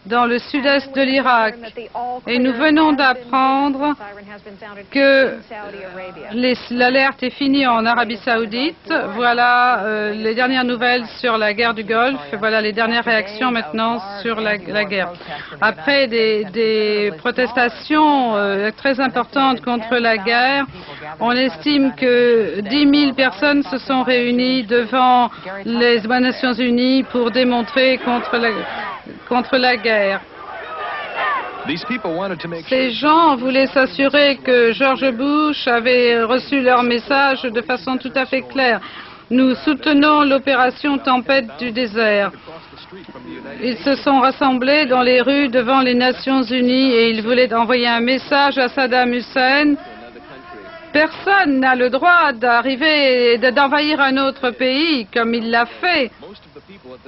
dans le sud-est de l'Irak. Et nous venons d'apprendre que l'alerte est finie en Arabie Saoudite. Voilà les dernières nouvelles sur la guerre du Golfe. Voilà les dernières réactions maintenant sur la guerre. Après des protestations très importantes contre la guerre, on estime que 10 000 personnes se sont réunies devant les Nations Unies pour démontrer contre la guerre. Ces gens voulaient s'assurer que George Bush avait reçu leur message de façon tout à fait claire. Nous soutenons l'opération Tempête du désert. Ils se sont rassemblés dans les rues devant les Nations Unies et ils voulaient envoyer un message à Saddam Hussein. Personne n'a le droit d'arriver et d'envahir un autre pays comme il l'a fait.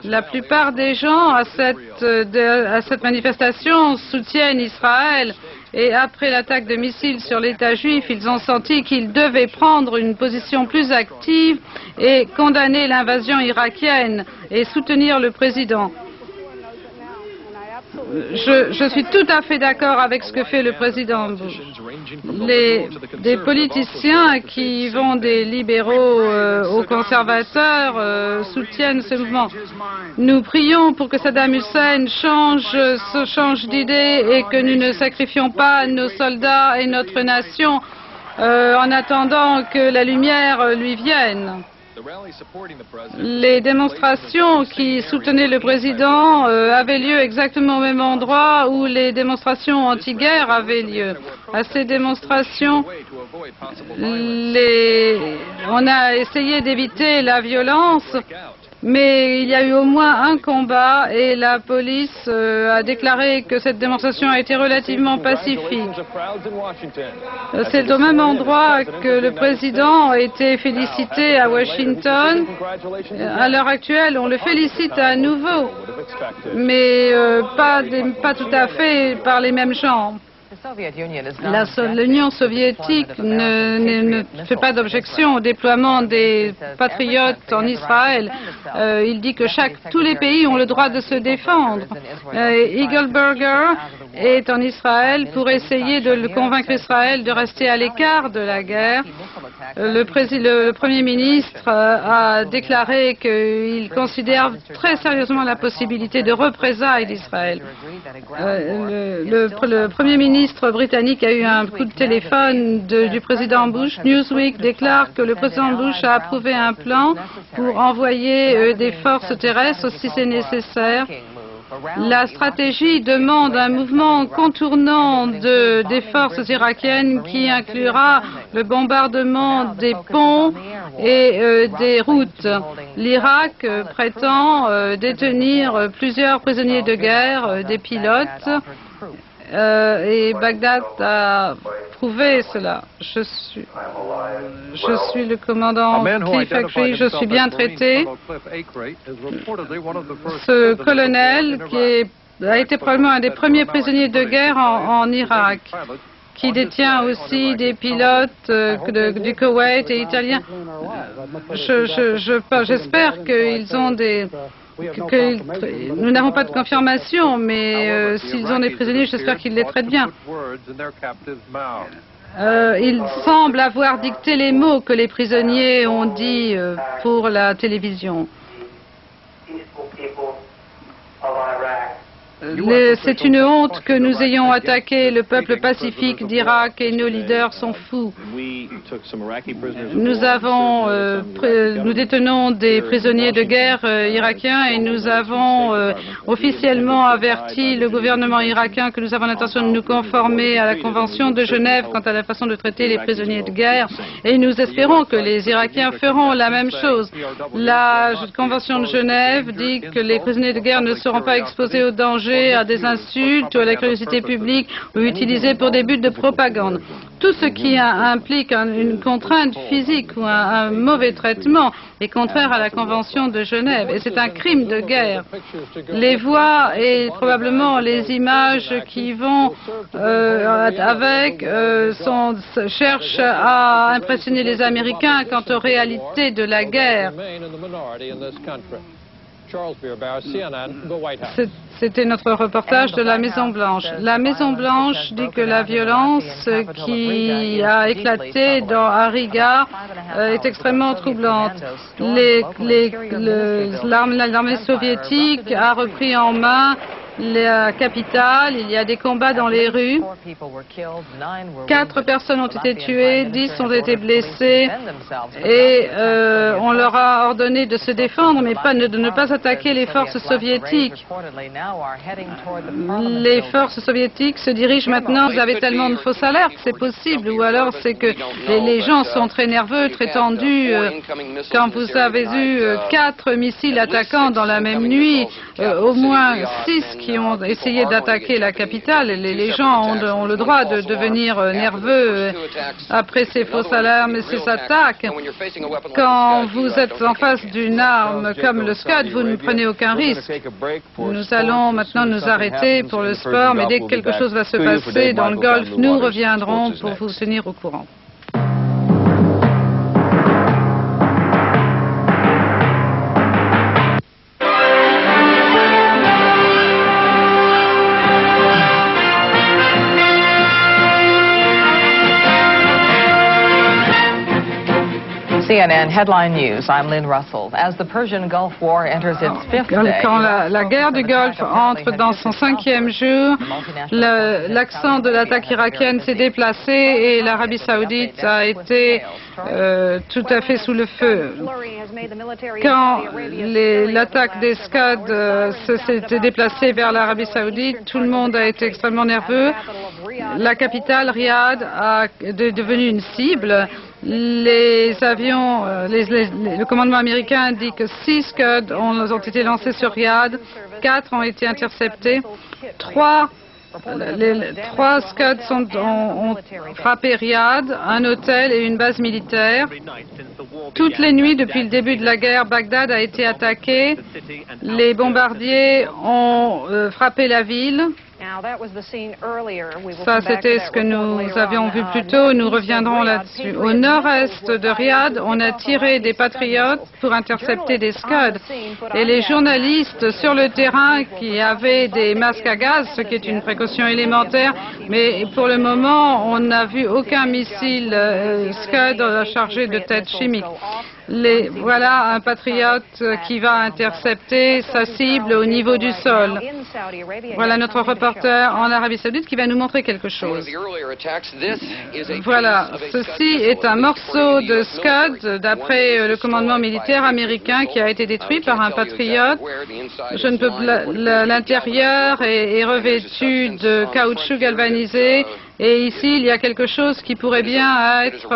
La plupart des gens à cette manifestation soutiennent Israël et après l'attaque de missiles sur l'État juif, ils ont senti qu'ils devaient prendre une position plus active et condamner l'invasion irakienne et soutenir le président. Je suis tout à fait d'accord avec ce que fait le président Bush. Des politiciens qui vont des libéraux aux conservateurs soutiennent ce mouvement. Nous prions pour que Saddam Hussein change d'idée et que nous ne sacrifions pas nos soldats et notre nation en attendant que la lumière lui vienne. Les démonstrations qui soutenaient le président avaient lieu exactement au même endroit où les démonstrations anti-guerre avaient lieu. À ces démonstrations, on a essayé d'éviter la violence, mais il y a eu au moins un combat et la police a déclaré que cette démonstration a été relativement pacifique. C'est au même endroit que le président a été félicité à Washington. À l'heure actuelle, on le félicite à nouveau, mais pas tout à fait par les mêmes gens. L'Union soviétique ne fait pas d'objection au déploiement des patriotes en Israël. Il dit que tous les pays ont le droit de se défendre. Eagleburger est en Israël pour essayer de convaincre Israël de rester à l'écart de la guerre. Le Premier ministre a déclaré qu'il considère très sérieusement la possibilité de représailles d'Israël. Le Premier ministre britannique a eu un coup de téléphone du président Bush. Newsweek déclare que le président Bush a approuvé un plan pour envoyer des forces terrestres si c'est nécessaire. La stratégie demande un mouvement contournant des forces irakiennes qui inclura le bombardement des ponts et des routes. L'Irak prétend détenir plusieurs prisonniers de guerre, des pilotes, et Bagdad a prouvé cela. Je suis le commandant Cliff Acree, je suis bien traité. Ce colonel a été probablement un des premiers prisonniers de guerre en Irak, qui détient aussi des pilotes du Koweït et italiens. J'espère qu'ils ont nous n'avons pas de confirmation, mais s'ils ont des prisonniers, j'espère qu'ils les traitent bien. Ils semblent avoir dicté les mots que les prisonniers ont dit pour la télévision. C'est une honte que nous ayons attaqué le peuple pacifique d'Irak et nos leaders sont fous. Nous détenons des prisonniers de guerre irakiens et nous avons officiellement averti le gouvernement irakien que nous avons l'intention de nous conformer à la Convention de Genève quant à la façon de traiter les prisonniers de guerre et nous espérons que les Irakiens feront la même chose. La Convention de Genève dit que les prisonniers de guerre ne seront pas exposés au danger, à des insultes ou à la curiosité publique ou utilisés pour des buts de propagande. Tout ce qui implique une contrainte physique ou un mauvais traitement est contraire à la Convention de Genève et c'est un crime de guerre. Les voix et probablement les images qui vont cherchent à impressionner les Américains quant aux réalités de la guerre. C'était notre reportage de la Maison-Blanche. La Maison-Blanche dit que la violence qui a éclaté à Riga est extrêmement troublante. L'armée soviétique a repris en main la capitale, il y a des combats dans les rues. 4 personnes ont été tuées, 10 ont été blessées et on leur a ordonné de se défendre, mais de ne pas attaquer les forces soviétiques. Les forces soviétiques se dirigent maintenant, vous avez tellement de fausses alertes, c'est possible, ou alors c'est que les gens sont très nerveux, très tendus. Quand vous avez eu 4 missiles attaquants dans la même nuit, au moins 6 qui ont essayé d'attaquer la capitale. Les gens ont le droit de devenir nerveux après ces fausses alarmes et ces attaques. Quand vous êtes en face d'une arme comme le Scud, vous ne prenez aucun risque. Nous allons maintenant nous arrêter pour le sport, mais dès que quelque chose va se passer dans le golf, nous reviendrons pour vous tenir au courant. CNN Headline News. I'm Lynn Russell. As the Persian Gulf War enters its 5th day, quand la guerre du Golfe entre dans son 5e jour, l'accent de l'attaque irakienne s'est déplacé et l'Arabie Saoudite a été tout à fait sous le feu. Quand l'attaque des Scud s'est déplacée vers l'Arabie Saoudite, tout le monde a été extrêmement nerveux. La capitale, Riyad, est devenue une cible. Les avions, le commandement américain dit que 6 Scud ont été lancés sur Riyad, 4 ont été interceptés, 3 Scuds ont frappé Riyad, un hôtel et une base militaire. Toutes les nuits depuis le début de la guerre, Bagdad a été attaquée. Les bombardiers ont frappé la ville. Ça, c'était ce que nous avions vu plus tôt. Nous reviendrons là-dessus. Au nord-est de Riyad, on a tiré des patriotes pour intercepter des Scuds. Et les journalistes sur le terrain qui avaient des masques à gaz, ce qui est une précaution élémentaire, mais pour le moment, on n'a vu aucun missile Scud chargé de têtes chimiques. Voilà un patriote qui va intercepter sa cible au niveau du sol. Voilà notre reporter en Arabie Saoudite qui va nous montrer quelque chose. Voilà, ceci est un morceau de Scud d'après le commandement militaire américain qui a été détruit par un patriote. L'intérieur est revêtu de caoutchouc galvanisé. Et ici, il y a quelque chose qui pourrait bien être...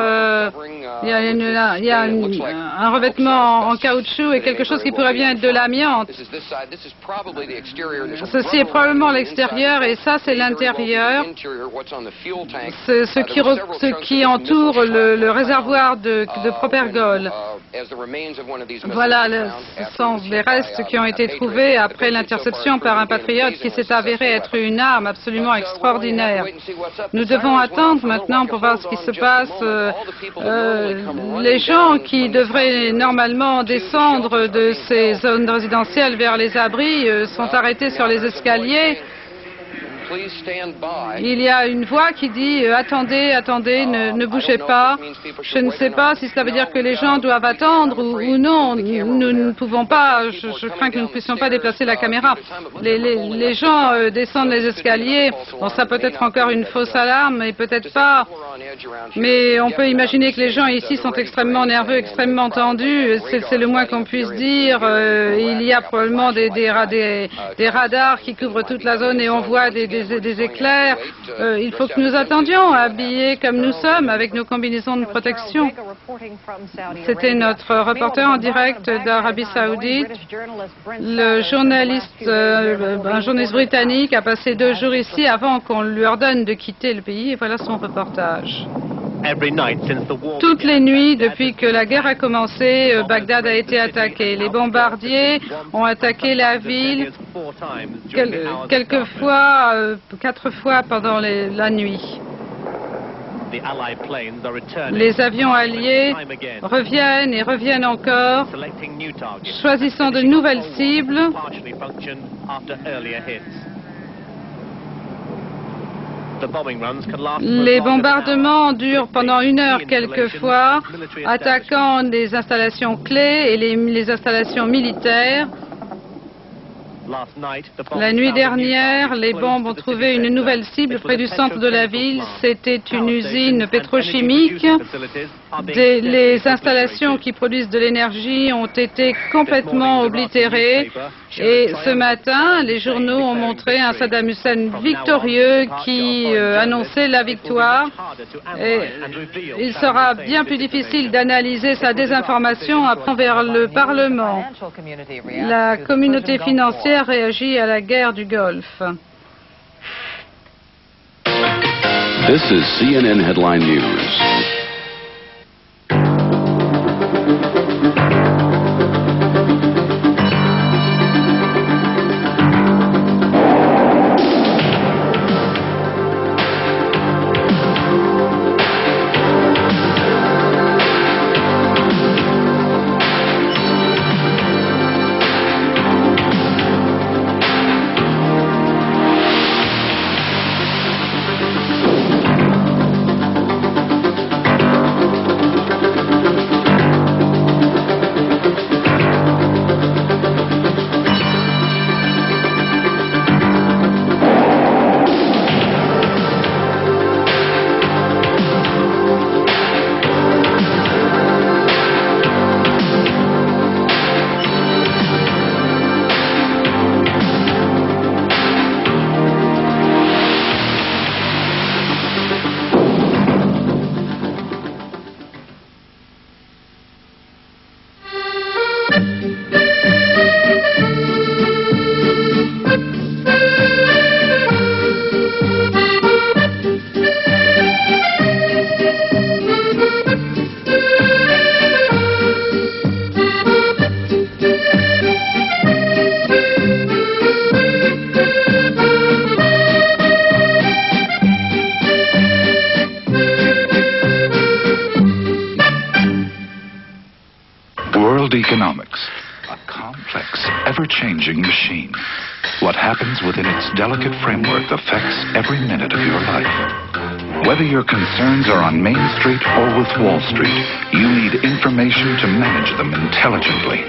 il y a un revêtement en caoutchouc et quelque chose qui pourrait bien être de l'amiante. Ceci est probablement l'extérieur et ça, c'est l'intérieur. Ce qui entoure le réservoir de Propergol. Voilà, ce sont les restes qui ont été trouvés après l'interception par un patriote qui s'est avéré être une arme absolument extraordinaire. Nous devons attendre maintenant pour voir ce qui se passe. Les gens qui devraient normalement descendre de ces zones résidentielles vers les abris sont arrêtés sur les escaliers. Il y a une voix qui dit « Attendez, attendez, ne bougez pas ». Je ne sais pas si cela veut dire que les gens doivent attendre ou non. Nous ne pouvons pas, je crains que nous ne puissions pas déplacer la caméra. Les gens descendent les escaliers. Bon, ça peut être encore une fausse alarme, mais peut-être pas. Mais on peut imaginer que les gens ici sont extrêmement nerveux, extrêmement tendus. C'est le moins qu'on puisse dire. Il y a probablement des radars qui couvrent toute la zone et on voit des éclairs. Il faut que nous attendions, habillés comme nous sommes, avec nos combinaisons de protection. C'était notre reporter en direct d'Arabie Saoudite. Un journaliste britannique a passé 2 jours ici avant qu'on lui ordonne de quitter le pays. Et voilà son reportage. Toutes les nuits, depuis que la guerre a commencé, Bagdad a été attaqué. Les bombardiers ont attaqué la ville quelquefois, 4 fois pendant la nuit. Les avions alliés reviennent et reviennent encore, choisissant de nouvelles cibles. Les bombardements durent pendant 1 heure quelquefois, attaquant des installations clés et les installations militaires. La nuit dernière, les bombes ont trouvé une nouvelle cible près du centre de la ville. C'était une usine pétrochimique. Les installations qui produisent de l'énergie ont été complètement oblitérées. Et ce matin, les journaux ont montré un Saddam Hussein victorieux qui annonçait la victoire. Et il sera bien plus difficile d'analyser sa désinformation vers le Parlement. La communauté financière réagit à la guerre du Golfe. This is CNN Headline News. World economics, a complex, ever-changing machine. What happens within its delicate framework affects every minute of your life. Whether your concerns are on Main Street or with Wall Street, you need information to manage them intelligently.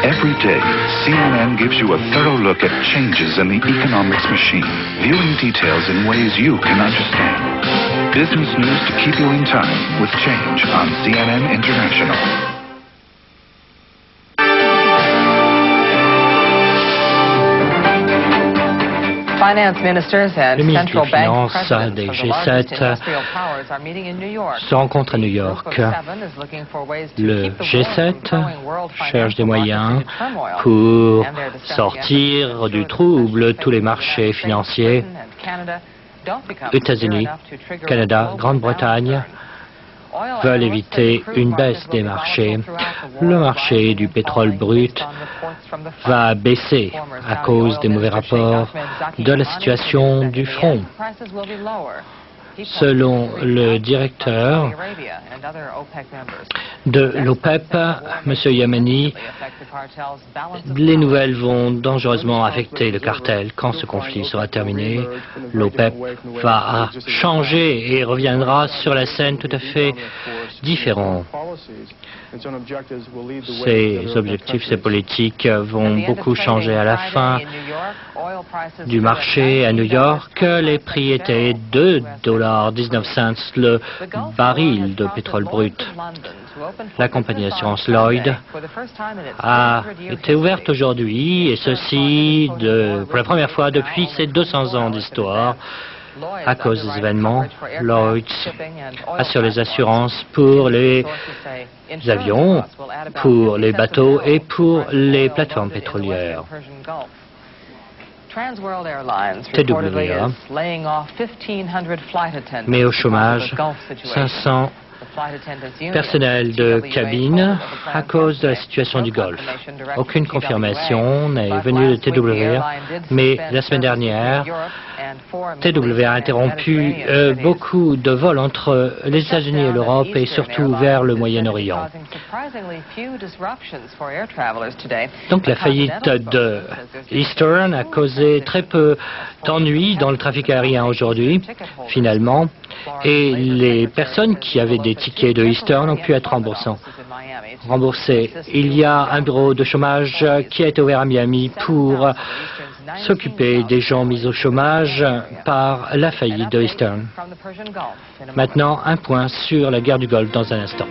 Every day, CNN gives you a thorough look at changes in the economics machine, viewing details in ways you can understand. Business news to keep you in time with change on CNN International. Le ministre des Finances des G7 se rencontre à New York. Le G7 cherche des moyens pour sortir du trouble tous les marchés financiers. États-Unis, Canada, Grande-Bretagne veulent éviter une baisse des marchés. Le marché du pétrole brut va baisser à cause des mauvais rapports de la situation du front. Selon le directeur de l'OPEP, M. Yamani, les nouvelles vont dangereusement affecter le cartel. Quand ce conflit sera terminé, l'OPEP va changer et reviendra sur la scène tout à fait différent. Ces objectifs, ces politiques vont beaucoup changer. À la fin du marché à New York, les prix étaient $2,19 le baril de pétrole brut. La compagnie d'assurance Lloyd a été ouverte aujourd'hui, et ceci pour la première fois depuis ses 200 ans d'histoire. À cause des événements, Lloyds assure les assurances pour les avions, pour les bateaux et pour les plateformes pétrolières. TWA met au chômage 500 personnel de cabine à cause de la situation du Golfe. Aucune confirmation n'est venue de TWA, mais la semaine dernière, TWA a interrompu beaucoup de vols entre les États-Unis et l'Europe et surtout vers le Moyen-Orient. Donc la faillite de Eastern a causé très peu d'ennuis dans le trafic aérien aujourd'hui, finalement, et les personnes qui avaient des tickets de Eastern ont pu être remboursées. Il y a un bureau de chômage qui a été ouvert à Miami pour s'occuper des gens mis au chômage par la faillite de Eastern. Maintenant, un point sur la guerre du Golfe dans un instant.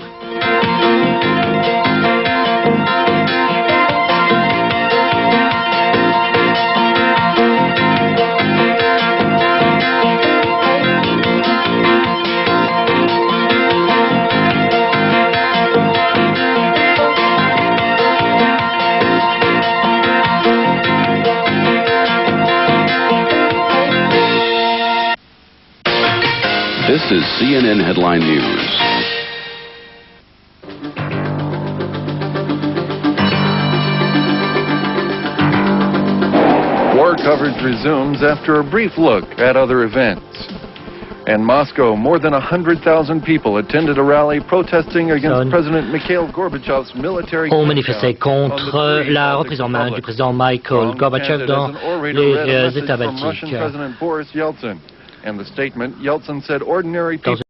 This is CNN Headline News. War coverage resumes after a brief look at other events. In Moscow, more than 100,000 people attended a rally protesting against President Mikhail Gorbachev's military. On manifestait contre la reprise en main du président Mikhail Gorbachev dans les États baltiques. And the statement, Yeltsin said ordinary people